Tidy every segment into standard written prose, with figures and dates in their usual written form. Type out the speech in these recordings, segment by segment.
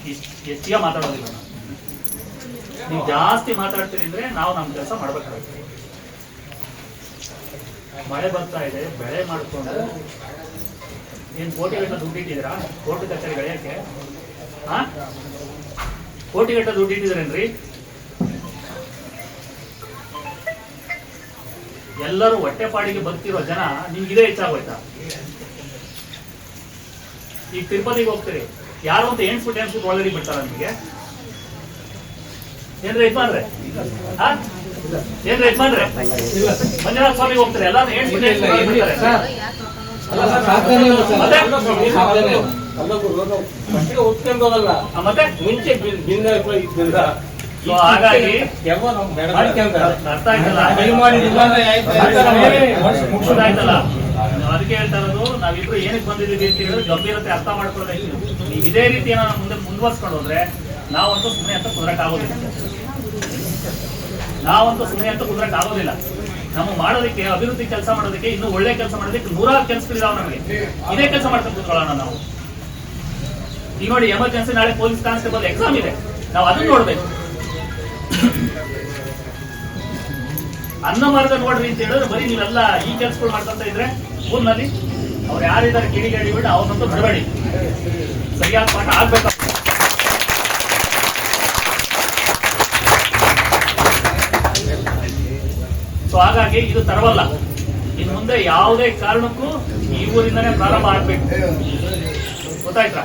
ಹೆಚ್ಚಿಗೆ ಮಾತಾಡೋದಿಲ್ಲ. ನೀವು ಜಾಸ್ತಿ ಮಾತಾಡ್ತೀರಿ ಅಂದ್ರೆ ನಾವು ನಮ್ಮ ಕೆಲಸ ಮಾಡ್ಬೇಕಾಗುತ್ತೆ. ಮಳೆ ಬರ್ತಾ ಇದೆ, ಬೆಳೆ ಮಾಡ್ಕೊಂಡು ಏನ್ ಕೋಟಿಗಟ್ಟಲೆ ದುಡ್ಡು ಇಟ್ಟಿದ್ದೀರಾ ಕೋರ್ಟ್ ಕಚೇರಿ ಬೆಳೆಯಕ್ಕೆ? ಕೋಟಿಗಟ್ಟಲೆ ದುಡ್ಡು ಇಟ್ಟಿದ್ದೀರೇನ್ರಿ? ಎಲ್ಲರೂ ಹೊಟ್ಟೆಪಾಡಿಗೆ ಬದುಕಿರೋ ಜನ ನಿಮ್ಗೆ ಇದೇ ಹೆಚ್ಚಾಗೋಯ್ತಾ? ಈಗ ತಿರುಪತಿಗೆ ಹೋಗ್ತೀರಿ, ಯಾರು ಅಂತ ಎಣ್ಸ್ಬಿಟ್ಟು ಒಳಗಡೆ ಬಿಡ್ತಾರ ನಿಮಗೆ? ಏನ್ರಿ ಯಜಮಾನ್ರೆ? ಏನ್ರಿ ಯಜಮಾನ್ರೆ? ಮಂಜುನಾಥ ಸ್ವಾಮಿಗೆ ಹೋಗ್ತಾರೆ, ಎಲ್ಲಾರು ಮತ್ತೆ ಮುಂಚೆ ಹಾಗಾಗಿ ಅರ್ಥ ಆಯ್ತಲ್ಲ, ಅದಕ್ಕೆ ಹೇಳ್ತಾ ಇರೋದು, ನಾವಿಬ್ರು ಏನಕ್ಕೆ ಬಂದಿದ್ದೀವಿ ಅಂತ ಹೇಳಿದ್ರೆ ಗಂಭೀರತೆ ಅರ್ಥ ಮಾಡ್ಕೊಳ್ಬೇಕು. ನೀವು ಇದೇ ರೀತಿ ಏನೋ ಮುಂದೆ ಮುಂದುವರ್ಸ್ಕೊಂಡು ಹೋದ್ರೆ ನಾವಂತೂ ಸುಮ್ಮನೆ ಅಂತ ಕುದುರಕ್ ಆಗೋದಿಲ್ಲ. ನಮ್ಮ ಮಾಡೋದಕ್ಕೆ, ಅಭಿವೃದ್ಧಿ ಕೆಲಸ ಮಾಡೋದಕ್ಕೆ, ಇನ್ನು ಒಳ್ಳೆ ಕೆಲಸ ಮಾಡೋದಕ್ಕೆ 100 ಕೆಲಸಗಳಿದಾವೆ ನಮಗೆ. ಇದೇ ಕೆಲಸ ಮಾಡ್ಕೊಂಡು ಕೂತ್ಕೊಳ್ಳೋಣ ನಾವು. ಈಗ ನೋಡಿ, ಎಮರ್ಜೆನ್ಸಿ ನಾಳೆ ಪೊಲೀಸ್ ಕಾನ್ಸ್ಟೇಬಲ್ ಎಕ್ಸಾಮ್ ಇದೆ, ನಾವು ಅದನ್ನ ನೋಡ್ಬೇಕು. ಅನ್ನ ಮಾರ್ಗ ನೋಡ್ರಿ ಅಂತ ಹೇಳಿದ್ರೆ ಬರೀ ನೀವೆಲ್ಲ ಈ ಕೆಲಸಗಳು ಮಾಡ್ಕೊಂತ ಇದ್ರೆ ಊರಿನಲ್ಲಿ ಅವ್ರು ಯಾರಿದ್ದಾರೆ ಕಿಡಿಗೇಡಿ ಬಿಟ್ಟು ಅವ್ರನ್ನಂತೂ ಬಿಡಬೇಡಿ. ಸರಿಯಾದ ಪಾಠ ಆಗ್ಬೇಕು. ಸೊ ಹಾಗಾಗಿ ಇದು ತರವಲ್ಲ. ಇನ್ನು ಮುಂದೆ ಯಾವುದೇ ಕಾರಣಕ್ಕೂ ಈ ಊರಿಂದನೇ ಪ್ರಾರಂಭ ಆಗ್ಬೇಕು. ಗೊತ್ತಾಯ್ತಾ?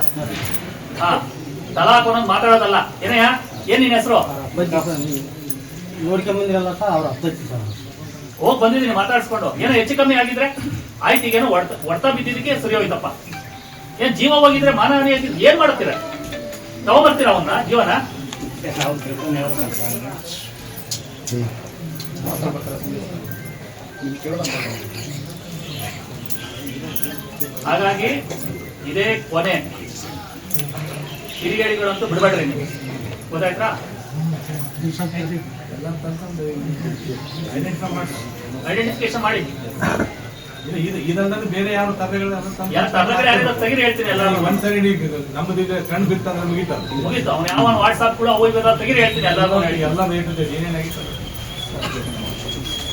ತಲಾಕ್ ಅನ್ನೋದು ಮಾತಾಡೋದಲ್ಲ. ಏನಯ್ಯ, ಏನ್ ನಿನ್ ಹೆಸರು? ಹೋಗ್ ಬಂದಿದ್ದೀನಿ ಮಾತಾಡ್ಸ್ಕೊಂಡು. ಏನೋ ಹೆಚ್ಚು ಕಮ್ಮಿ ಆಗಿದ್ರೆ ಆಯ್ತು, ಈಗೇನೋ ಹೊಡ್ತಾ ಬಿದ್ದಿದ್ದಕ್ಕೆ ಸರಿ ಹೋಯ್ತಪ್ಪ. ಏನ್ ಜೀವ ಹೋಗಿದ್ರೆ ಮಾನಹಾನಿ ಆಗಿದ್ರೆ ಏನ್ ಮಾಡ್ತೀರ? ತಗೊಂಡ್ಬರ್ತೀರ ಅವನ್ನ ಜೀವನ? ಹಾಗಾಗಿ ಇದೇ ಕೊನೆ. ಕಿಡಿಗೇಡಿಗಳಂತೂ ಬಿಡಬೇಡ್ರಿ ನೀವು. ಗೊತ್ತಾಯ್ತಾ? ಐಡೆಂಟಿಫಿಕೇಶನ್ ಮಾಡಿ. ಬೇರೆ ಯಾರು ತೆಗಿರಿ ಹೇಳ್ತೀನಿ. ಎಲ್ಲ ಒಂದ್ಸರಿ ನಮ್ಮದು ಕಣ್ ಬಿರ್ತಾರೆ ಮುಗೀತು. ಅವ್ನು ಯಾವ ವಾಟ್ಸ್ಆಪ್ ಕೂಡ ಹೋಗ್ಬೇಕಾದ್ರೆ ತೆಗಿರಿ ಹೇಳ್ತೀನಿ. ಎಲ್ಲರೂ ಏನೇನಾಗಿತ್ತು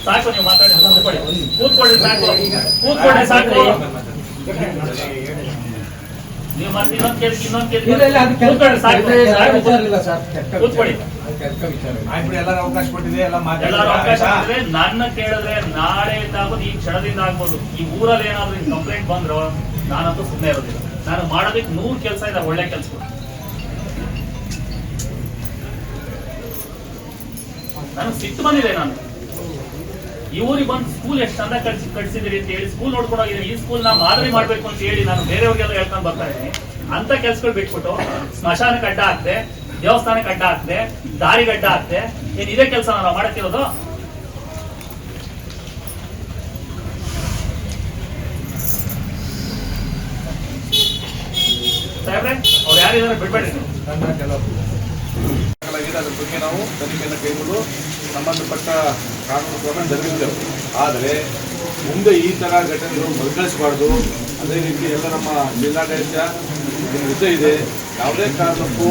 ಸಾಕು, ನೀವು ಮಾತಾಡಿ ಕೂತ್ಕೊಳ್ಳಿ. ಸಾಕು, ಕೂತ್ಕೊಳ್ಳಿ ಸಾಕು. ನೀವು ಮತ್ತೆ ಇನ್ನೊಂದು ಕೇಳಿ ಕೂತ್ಕೊಳ್ಳಿ. ಎಲ್ಲರೂ ಅವಕಾಶ ಕೊಟ್ಟಿದೆ, ಎಲ್ಲರೂ ಅವಕಾಶ ಕೊಟ್ಟಿದೆ. ನನ್ನ ಕೇಳಿದ್ರೆ ನಾಳೆ ಆಗ್ಬೋದು, ಈ ಕ್ಷಣದಿಂದ ಆಗ್ಬೋದು. ಈ ಊರಲ್ಲಿ ಏನಾದ್ರು ಕಂಪ್ಲೇಂಟ್ ಬಂದ್ರು ನಾನಂತೂ ಸುಮ್ಮನೆ ಇರೋದಿಲ್ಲ. ನಾನು ಮಾಡೋದಕ್ಕೆ 100 ಕೆಲಸ ಇದೆ, ಒಳ್ಳೆ ಕೆಲಸಗಳು. ನನಗೆ ಸಿಟ್ಟು ಬಂದಿದೆ. ನಾನು ಈ ಊರಿಗೆ ಬಂದು ಸ್ಕೂಲ್ ಎಷ್ಟು ಚಂದ ಕಟ್ಸಿದಿರಿ ಅಂತ ಹೇಳಿ ಸ್ಕೂಲ್ ನೋಡ್ಕೊಂಡು ಹೋಗಿದ್ದೀನಿ. ಈ ಸ್ಕೂಲ್ ನಾ ಮಾದರಿ ಮಾಡ್ಬೇಕು ಅಂತ ಹೇಳಿ ನಾನು ಬೇರೆಯವ್ರಿಗೆಲ್ಲ ಹೇಳ್ಕೊಂಡು ಬರ್ತಾ ಇದ್ದೀನಿ. ಅಂತ ಕೆಲ್ಸಗಳು ಬಿಟ್ಬಿಟ್ಟು ಸ್ಮಶಾನಕ್ಕೆ ಅಡ್ಡ ಹಾಕ್ದೆ, ದೇವಸ್ಥಾನಕ್ಕೆ ಅಡ್ಡ ಹಾಕ್ದೆ, ದಾರಿಗೆ ಅಡ್ಡ ಹಾಕ್ದೆ. ಏನ್ ಇದೇ ಕೆಲಸ ನಾವು ಮಾಡಕ್ಕಿರೋದು? ಸಾಹೇಬ್ರೆ, ಅವ್ರು ಯಾರಿದ್ದಾರೆ ಬಿಡ್ಬೇಡ್ರಿ. ಅದ್ರ ಬಗ್ಗೆ ನಾವು ತನಿಖೆಯನ್ನು ಕೈಗೊಂಡು ಸಂಬಂಧಪಟ್ಟ ಕಾನೂನು ಕ್ರಮ ಜರುಗಿದ್ದೆವು. ಆದರೆ ಮುಂದೆ ಈ ಥರ ಘಟನೆಗಳು ಮರುಕಳಿಸಬಾರ್ದು. ಅದೇ ರೀತಿ ಎಲ್ಲ ನಮ್ಮ ಜಿಲ್ಲಾಡಳಿತ ಜೊತೆ ಇದೆ. ಯಾವುದೇ ಕಾರಣಕ್ಕೂ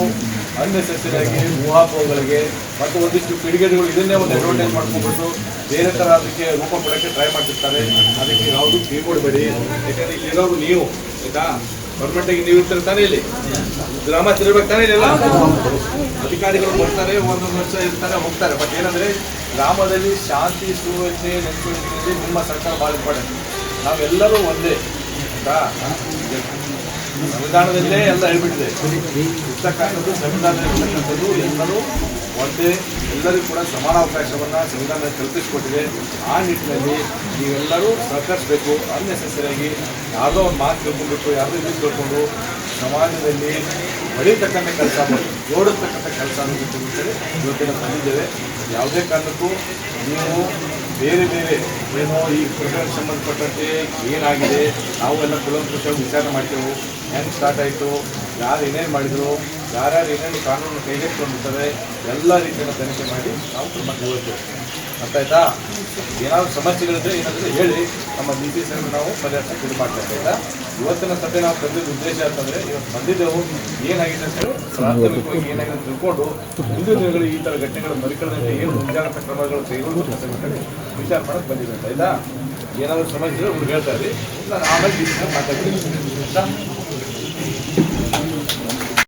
ಅನ್ನೆಸೆಸರಿಯಾಗಿ ಊಹಾಪೋಹಗಳಿಗೆ ಮತ್ತು ಒಂದಿಷ್ಟು ಕಿಡಿಗೇಡಿಗಳು ಇದನ್ನೇ ಒಂದು ಅಡ್ವಾಂಟೇಜ್ ಮಾಡ್ಕೊಂಡ್ಬಿಟ್ಟು ಬೇರೆ ಥರ ಅದಕ್ಕೆ ರೂಪ ಕೊಡೋಕ್ಕೆ ಟ್ರೈ ಮಾಡ್ತಿರ್ತಾರೆ. ಅದಕ್ಕೆ ಯಾವುದು ಕಿವಿಗೊಡಬೇಡಿ. ಯಾಕಂದರೆ ಇಲ್ಲಿರೋರು ನೀವು, ಆಯಿತಾ? ಗೌರ್ಮೆಂಟಿಗೆ ನೀವು ಇರ್ತಾರೆ ತಾನೇ, ಇಲ್ಲಿ ಗ್ರಾಮ ತಿರುಗಬೇಕು ತಾನೇ. ಇಲ್ಲ ಅಧಿಕಾರಿಗಳು ಬರ್ತಾರೆ, ಒಂದೊಂದು ವರ್ಷ ಇರ್ತಾರೆ, ಹೋಗ್ತಾರೆ. ಬಟ್ ಏನಂದರೆ ಗ್ರಾಮದಲ್ಲಿ ಶಾಂತಿ ಸುವ್ಯವಸ್ಥೆ ನೆಲೆಸುವಿಕೆಯಲ್ಲಿ ನಿಮ್ಮ ಸರ್ಕಾರ ಭಾಳ ಇಂಪಾರ್ಟೆಂಟ್. ನಾವೆಲ್ಲರೂ ಒಂದೇ, ಆಯಿತಾ? ಸಂವಿಧಾನದಲ್ಲೇ ಎಲ್ಲ ಹೇಳ್ಬಿಟ್ಟಿದೆ. ಇರ್ತಕ್ಕಂಥದ್ದು ಸಂವಿಧಾನದಲ್ಲಿರ್ತಕ್ಕಂಥದ್ದು ಎಲ್ಲರೂ ಒಂದೇ, ಎಲ್ಲರಿಗೂ ಕೂಡ ಸಮಾನ ಅವಕಾಶವನ್ನು ಸಂವಿಧಾನ ಕಲ್ಪಿಸಿಕೊಟ್ಟಿದೆ. ಆ ನಿಟ್ಟಿನಲ್ಲಿ ನೀವೆಲ್ಲರೂ ಸಹಕರಿಸಬೇಕು. ಅನ್ನೆಸೆಸರಿಯಾಗಿ ಯಾವುದೋ ಒಂದು ಮಾತು ತಿಳ್ಕೊಂಡ್ಬಿಟ್ಟು ಯಾವುದೋ ಇದು ತಿಳ್ಕೊಂಡು ಸಮಾಜದಲ್ಲಿ ಹೊಡಿತಕ್ಕಂಥ ಕೆಲಸ ಮಾಡಿ ಓಡಿಸ್ತಕ್ಕಂಥ ಕೆಲಸ ಅಂತೇಳಿ ಇವತ್ತಿನ ತಂದಿದ್ದೇವೆ. ಯಾವುದೇ ಕಾರಣಕ್ಕೂ ನೀವು ಬೇರೆ ಬೇರೆ ಏನೋ ಈ ಪ್ರಕರಣಕ್ಕೆ ಸಂಬಂಧಪಟ್ಟಂತೆ ಏನಾಗಿದೆ ನಾವು ಎಲ್ಲ ಕುಲಂಕುಷವಾಗಿ ವಿಚಾರಣೆ ಮಾಡ್ತೇವೆ. ಹೆಂಗೆ ಸ್ಟಾರ್ಟ್ ಆಯಿತು, ಯಾರು ಏನೇನು ಮಾಡಿದರು, ಯಾರ್ಯಾರು ಏನೇನು ಕಾನೂನು ಕೈಗೆತ್ತಿಕೊಂಡಿರ್ತಾರೆ, ಎಲ್ಲ ರೀತಿಯನ್ನು ತನಿಖೆ ಮಾಡಿ ನಾವು ಕ್ರಮ ತಗೊಳ್ತೇವೆ. ಅರ್ಥ ಆಯ್ತಾ? ಏನಾದ್ರು ಸಮಸ್ಯೆಗಳಿದ್ರೆ ಏನಾದರೂ ಹೇಳಿ ನಮ್ಮ ನೀತಿ ಸಭೆ ನಾವು ಪರಿಹರಿಸಕ್ಕೆ ಇದು ಮಾಡ್ತಾ ಆಯ್ತಾ? ಇವತ್ತಿನ ಸಭೆ ನಾವು ತಂದಿದ್ದ ಉದ್ದೇಶ ಅಂತಂದರೆ ಇವತ್ತು ಬಂದಿದ್ದೆವು ಏನಾಗಿದೆ ಅಂತ ಹೇಳಿ ಪ್ರಾಥಮಿಕವಾಗಿ ಏನಾಗಿದೆ ಅಂತ ತಿಳ್ಕೊಂಡು ಮುಂದಿನ ದಿನಗಳಲ್ಲಿ ಈ ಥರ ಘಟನೆಗಳು ಮರುಕಳದಂತೆ ಏನು ಮುಂಜಾಗ್ರತಾ ಕ್ರಮಗಳು ಕೈಗೊಳ್ಳಬೇಕು ಅಂತ ಹೇಳಿ ವಿಚಾರ ಮಾಡಕ್ಕೆ ಬಂದಿದೆ ಅಂತ ಆಯ್ತಾ? ಏನಾದರೂ ಸಮಸ್ಯೆ ಇದ್ರೆ ಅವ್ರು ಹೇಳ್ತಾ ಇರಿ, ನಾನು ಆಮೇಲೆ ಮಾತಾಡ್ತೀನಿ ಆಯ್ತಾ?